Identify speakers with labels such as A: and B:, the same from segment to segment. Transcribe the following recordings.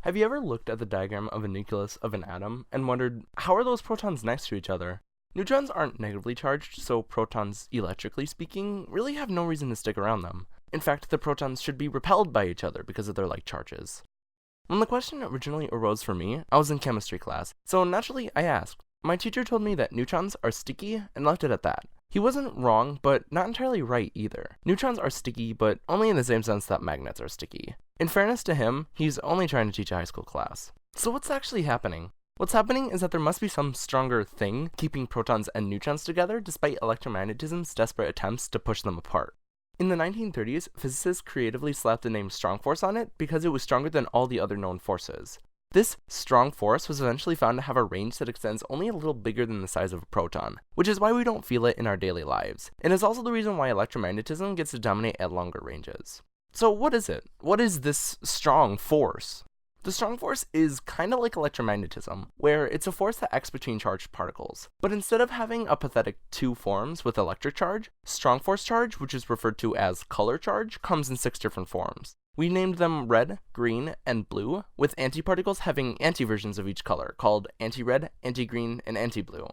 A: Have you ever looked at the diagram of a nucleus of an atom and wondered, how are those protons next to each other? Neutrons aren't negatively charged, so protons, electrically speaking, really have no reason to stick around them. In fact, the protons should be repelled by each other because of their like charges. When the question originally arose for me, I was in chemistry class, so naturally I asked. My teacher told me that neutrons are sticky and left it at that. He wasn't wrong, but not entirely right either. Neutrons are sticky, but only in the same sense that magnets are sticky. In fairness to him, he's only trying to teach a high school class. So what's actually happening? What's happening is that there must be some stronger thing keeping protons and neutrons together despite electromagnetism's desperate attempts to push them apart. In the 1930s, physicists creatively slapped the name strong force on it because it was stronger than all the other known forces. This strong force was eventually found to have a range that extends only a little bigger than the size of a proton, which is why we don't feel it in our daily lives, and is also the reason why electromagnetism gets to dominate at longer ranges. So what is it? What is this strong force? The strong force is kind of like electromagnetism, where it's a force that acts between charged particles. But instead of having a pathetic two forms with electric charge, strong force charge, which is referred to as color charge, comes in 6 different forms. We named them red, green, and blue, with antiparticles having anti-versions of each color, called anti-red, anti-green, and anti-blue.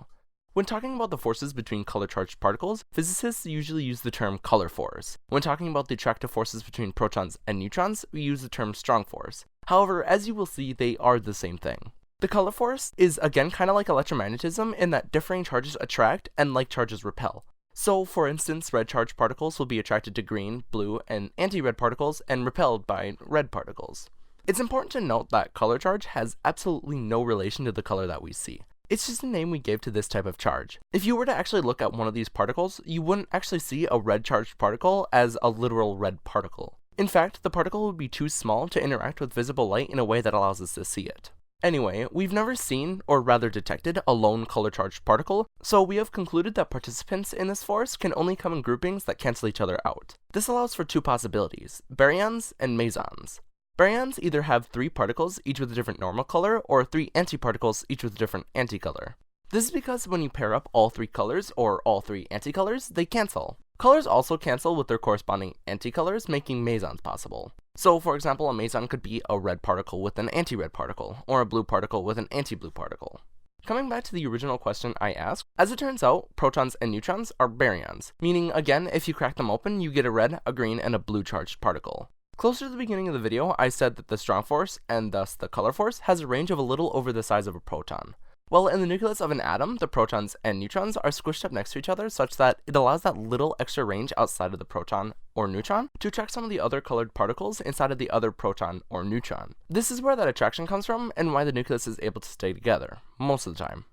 A: When talking about the forces between color-charged particles, physicists usually use the term color force. When talking about the attractive forces between protons and neutrons, we use the term strong force. However, as you will see, they are the same thing. The color force is again kind of like electromagnetism in that differing charges attract and like charges repel. So, for instance, red charged particles will be attracted to green, blue, and anti-red particles and repelled by red particles. It's important to note that color charge has absolutely no relation to the color that we see. It's just a name we gave to this type of charge. If you were to actually look at one of these particles, you wouldn't actually see a red charged particle as a literal red particle. In fact, the particle would be too small to interact with visible light in a way that allows us to see it. Anyway, we've never seen, or rather detected, a lone color-charged particle, so we have concluded that participants in this force can only come in groupings that cancel each other out. This allows for 2 possibilities, baryons and mesons. Baryons either have 3 particles, each with a different normal color, or 3 antiparticles, each with a different anticolor. This is because when you pair up all 3 colors, or all 3 anticolors, they cancel. Colors also cancel with their corresponding anticolors, making mesons possible. So, for example, a meson could be a red particle with an anti-red particle, or a blue particle with an anti-blue particle. Coming back to the original question I asked, as it turns out, protons and neutrons are baryons, meaning, again, if you crack them open, you get a red, a green, and a blue charged particle. Closer to the beginning of the video, I said that the strong force, and thus the color force, has a range of a little over the size of a proton. Well, in the nucleus of an atom, the protons and neutrons are squished up next to each other such that it allows that little extra range outside of the proton or neutron to attract some of the other colored particles inside of the other proton or neutron. This is where that attraction comes from and why the nucleus is able to stay together, most of the time.